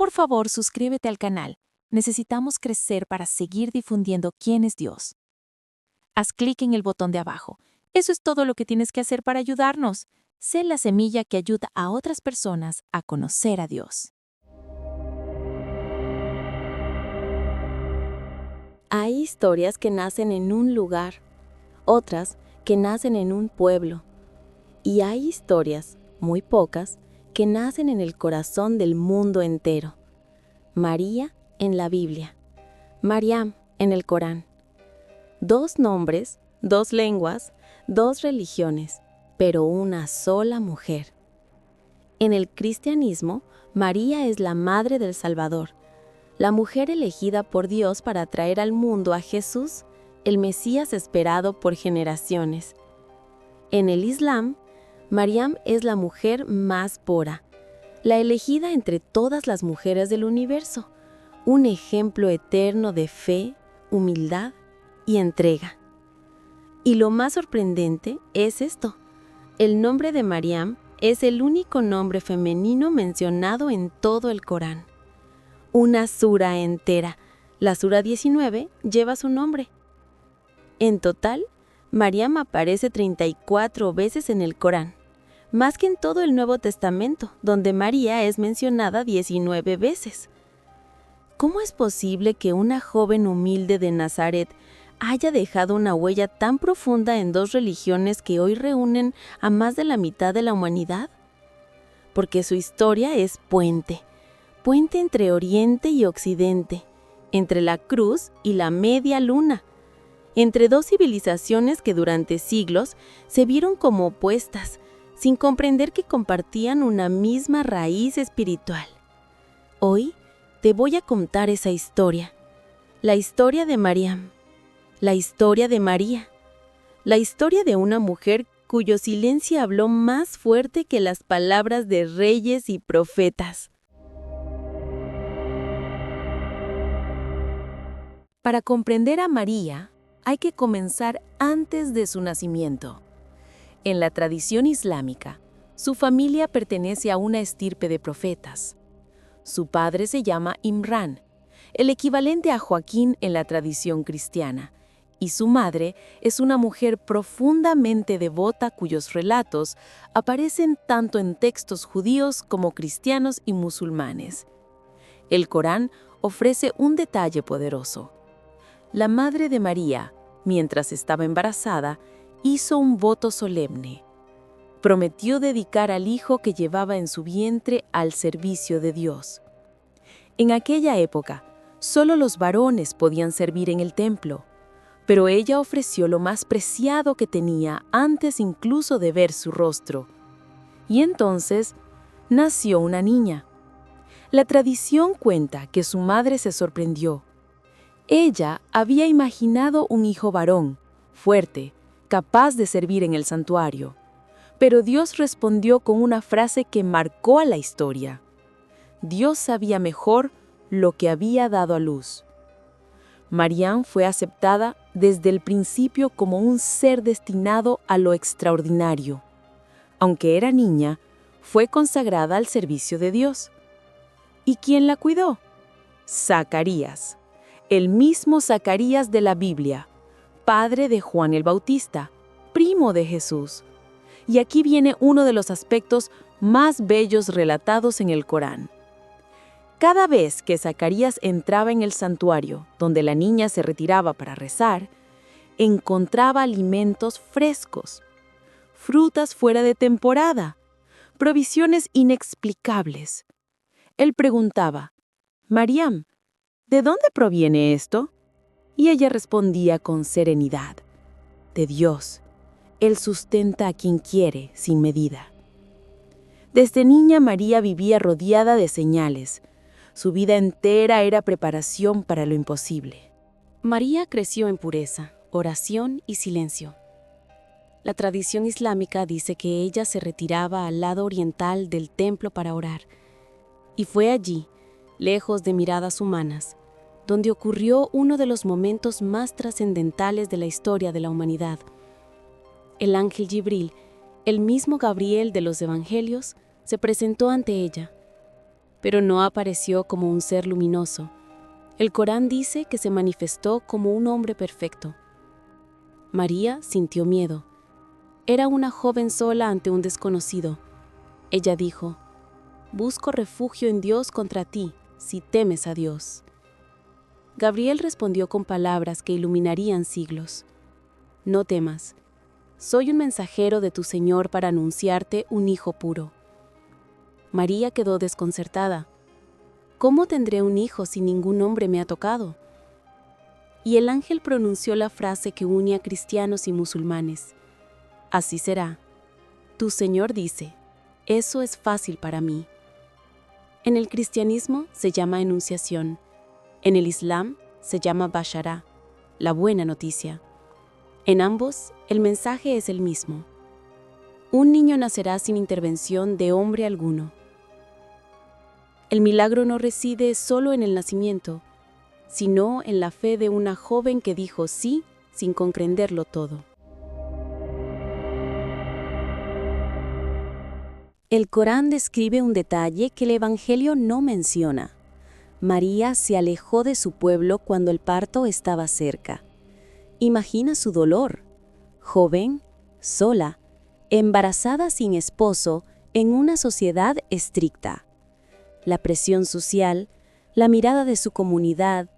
Por favor, suscríbete al canal. Necesitamos crecer para seguir difundiendo quién es Dios. Haz clic en el botón de abajo. Eso es todo lo que tienes que hacer para ayudarnos. Sé la semilla que ayuda a otras personas a conocer a Dios. Hay historias que nacen en un lugar, otras que nacen en un pueblo, y hay historias, muy pocas, que nacen en el corazón del mundo entero. María en la Biblia, Mariam en el Corán. 2 nombres, 2 lenguas, 2 religiones, pero una sola mujer. En el cristianismo, María es la madre del Salvador, la mujer elegida por Dios para traer al mundo a Jesús, el Mesías esperado por generaciones. En el Islam, Mariam es la mujer más pura, la elegida entre todas las mujeres del universo, un ejemplo eterno de fe, humildad y entrega. Y lo más sorprendente es esto: el nombre de Mariam es el único nombre femenino mencionado en todo el Corán. Una sura entera, la sura 19, lleva su nombre. En total, Mariam aparece 34 veces en el Corán, más que en todo el Nuevo Testamento, donde María es mencionada 19 veces. ¿Cómo es posible que una joven humilde de Nazaret haya dejado una huella tan profunda en 2 religiones que hoy reúnen a más de la mitad de la humanidad? Porque su historia es puente entre Oriente y Occidente, entre la cruz y la media luna, entre 2 civilizaciones que durante siglos se vieron como opuestas, sin comprender que compartían una misma raíz espiritual. Hoy te voy a contar esa historia, la historia de Mariam, la historia de María, la historia de una mujer cuyo silencio habló más fuerte que las palabras de reyes y profetas. Para comprender a María, hay que comenzar antes de su nacimiento. En la tradición islámica, su familia pertenece a una estirpe de profetas. Su padre se llama Imrán, el equivalente a Joaquín en la tradición cristiana, y su madre es una mujer profundamente devota cuyos relatos aparecen tanto en textos judíos como cristianos y musulmanes. El Corán ofrece un detalle poderoso. La madre de María, mientras estaba embarazada, hizo un voto solemne. Prometió dedicar al hijo que llevaba en su vientre al servicio de Dios. En aquella época, solo los varones podían servir en el templo, pero ella ofreció lo más preciado que tenía antes incluso de ver su rostro. Y entonces nació una niña. La tradición cuenta que su madre se sorprendió. Ella había imaginado un hijo varón, fuerte, capaz de servir en el santuario. Pero Dios respondió con una frase que marcó a la historia. Dios sabía mejor lo que había dado a luz. Mariam fue aceptada desde el principio como un ser destinado a lo extraordinario. Aunque era niña, fue consagrada al servicio de Dios. ¿Y quién la cuidó? Zacarías. El mismo Zacarías de la Biblia, padre de Juan el Bautista, primo de Jesús. Y aquí viene uno de los aspectos más bellos relatados en el Corán. Cada vez que Zacarías entraba en el santuario, donde la niña se retiraba para rezar, encontraba alimentos frescos, frutas fuera de temporada, provisiones inexplicables. Él preguntaba: «Mariam, ¿de dónde proviene esto?». Y ella respondía con serenidad: «De Dios. Él sustenta a quien quiere sin medida». Desde niña María vivía rodeada de señales. Su vida entera era preparación para lo imposible. María creció en pureza, oración y silencio. La tradición islámica dice que ella se retiraba al lado oriental del templo para orar, y fue allí, lejos de miradas humanas, donde ocurrió uno de los momentos más trascendentales de la historia de la humanidad. El ángel Gibril, el mismo Gabriel de los Evangelios, se presentó ante ella. pero no apareció como un ser luminoso. El Corán dice que se manifestó como un hombre perfecto. María sintió miedo. Era una joven sola ante un desconocido. Ella dijo: «Busco refugio en Dios contra ti, si temes a Dios». Gabriel respondió con palabras que iluminarían siglos: «No temas. Soy un mensajero de tu Señor para anunciarte un hijo puro». María quedó desconcertada. «¿Cómo tendré un hijo si ningún hombre me ha tocado?». Y el ángel pronunció la frase que une a cristianos y musulmanes: «Así será. Tu Señor dice, eso es fácil para mí». En el cristianismo se llama enunciación. En el Islam se llama Bashará, la buena noticia. En ambos, el mensaje es el mismo. Un niño nacerá sin intervención de hombre alguno. El milagro no reside solo en el nacimiento, sino en la fe de una joven que dijo sí sin comprenderlo todo. El Corán describe un detalle que el Evangelio no menciona. María se alejó de su pueblo cuando el parto estaba cerca. Imagina su dolor. Joven, sola, embarazada sin esposo, en una sociedad estricta. La presión social, la mirada de su comunidad,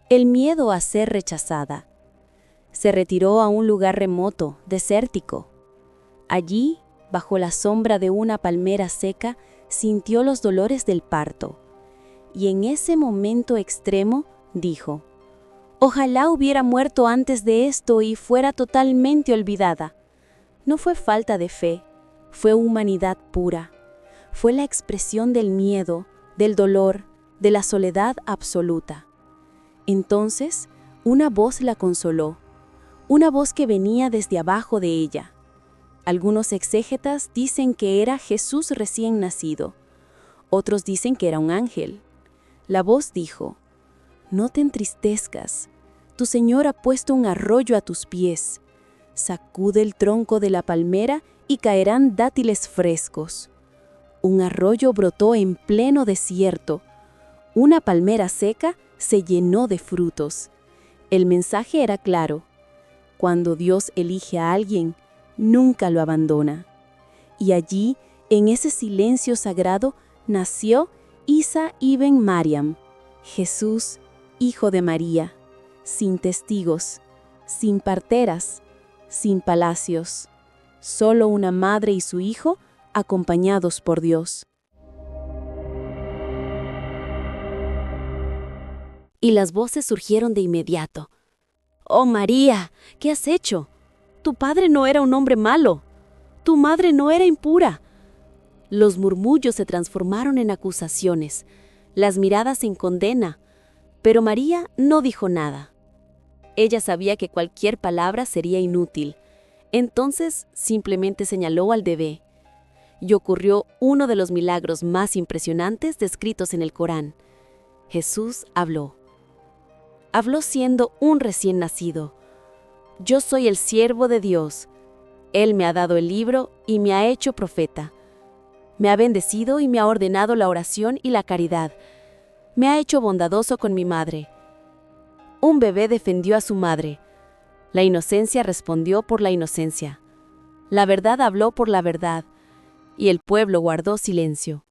el miedo a ser rechazada. Se retiró a un lugar remoto, desértico. Allí, bajo la sombra de una palmera seca, sintió los dolores del parto. Y en ese momento extremo, dijo: «Ojalá hubiera muerto antes de esto y fuera totalmente olvidada». No fue falta de fe, fue humanidad pura. Fue la expresión del miedo, del dolor, de la soledad absoluta. Entonces, una voz la consoló, una voz que venía desde abajo de ella. Algunos exégetas dicen que era Jesús recién nacido. Otros dicen que era un ángel. La voz dijo: «No te entristezcas. Tu Señor ha puesto un arroyo a tus pies. Sacude el tronco de la palmera y caerán dátiles frescos». Un arroyo brotó en pleno desierto. Una palmera seca se llenó de frutos. El mensaje era claro: cuando Dios elige a alguien, nunca lo abandona. Y allí, en ese silencio sagrado, nació Isa ibn Mariam, Jesús, hijo de María, sin testigos, sin parteras, sin palacios, solo una madre y su hijo acompañados por Dios. Y las voces surgieron de inmediato: «Oh María, ¿qué has hecho? Tu padre no era un hombre malo. Tu madre no era impura». Los murmullos se transformaron en acusaciones, las miradas en condena, pero María no dijo nada. Ella sabía que cualquier palabra sería inútil, entonces simplemente señaló al bebé. Y ocurrió uno de los milagros más impresionantes descritos en el Corán. Jesús habló. Habló siendo un recién nacido. «Yo soy el siervo de Dios. Él me ha dado el libro y me ha hecho profeta. Me ha bendecido y me ha ordenado la oración y la caridad. Me ha hecho bondadoso con mi madre». Un bebé defendió a su madre. La inocencia respondió por la inocencia. La verdad habló por la verdad. Y el pueblo guardó silencio.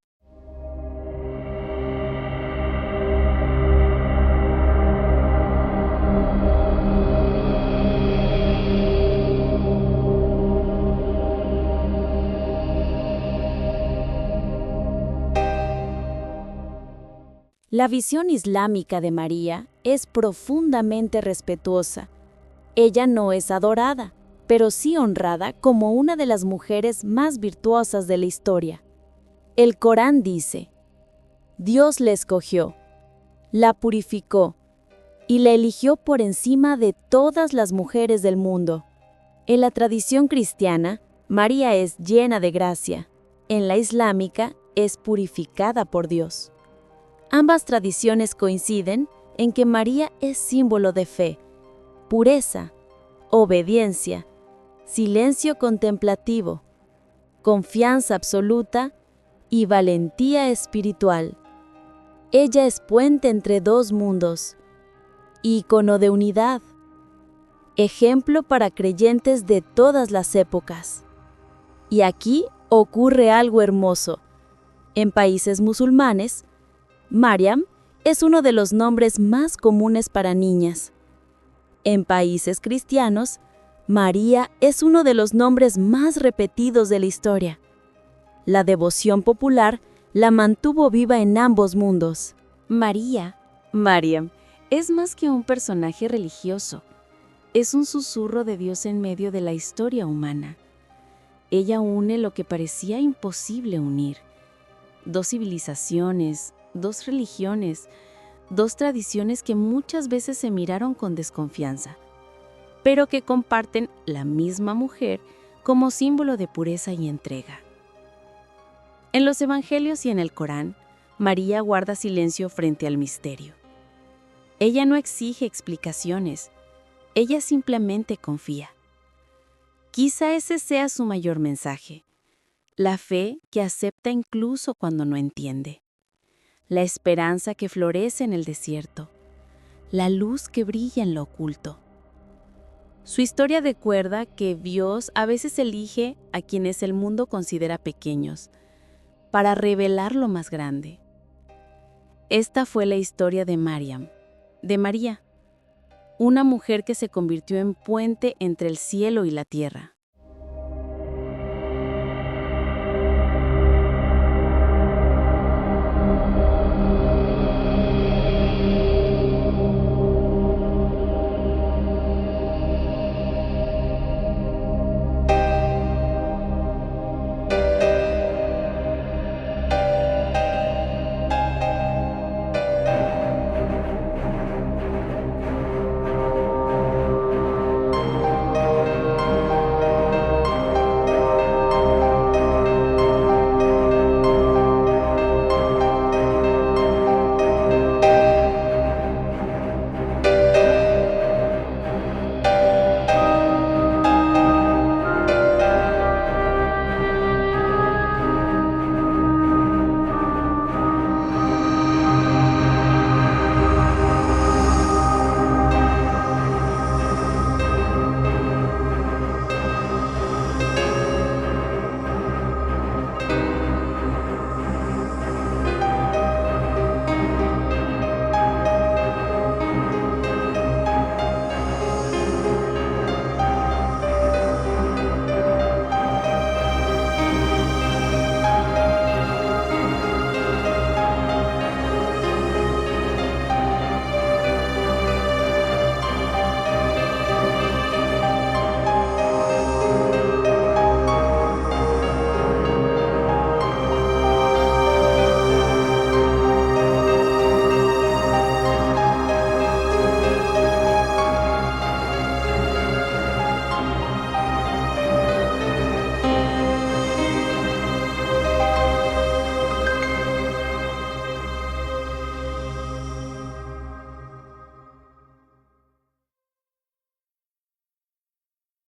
La visión islámica de María es profundamente respetuosa. Ella no es adorada, pero sí honrada como una de las mujeres más virtuosas de la historia. El Corán dice: «Dios la escogió, la purificó y la eligió por encima de todas las mujeres del mundo». En la tradición cristiana, María es llena de gracia. En la islámica, es purificada por Dios. Ambas tradiciones coinciden en que María es símbolo de fe, pureza, obediencia, silencio contemplativo, confianza absoluta y valentía espiritual. Ella es puente entre dos mundos, ícono de unidad, ejemplo para creyentes de todas las épocas. Y aquí ocurre algo hermoso. En países musulmanes, Mariam es uno de los nombres más comunes para niñas. En países cristianos, María es uno de los nombres más repetidos de la historia. La devoción popular la mantuvo viva en ambos mundos. María, Mariam, es más que un personaje religioso. Es un susurro de Dios en medio de la historia humana. Ella une lo que parecía imposible unir. Dos civilizaciones, dos religiones, dos tradiciones que muchas veces se miraron con desconfianza, pero que comparten la misma mujer como símbolo de pureza y entrega. En los Evangelios y en el Corán, María guarda silencio frente al misterio. Ella no exige explicaciones, ella simplemente confía. Quizá ese sea su mayor mensaje, la fe que acepta incluso cuando no entiende, la esperanza que florece en el desierto, la luz que brilla en lo oculto. Su historia recuerda que Dios a veces elige a quienes el mundo considera pequeños, para revelar lo más grande. Esta fue la historia de Mariam, de María, una mujer que se convirtió en puente entre el cielo y la tierra.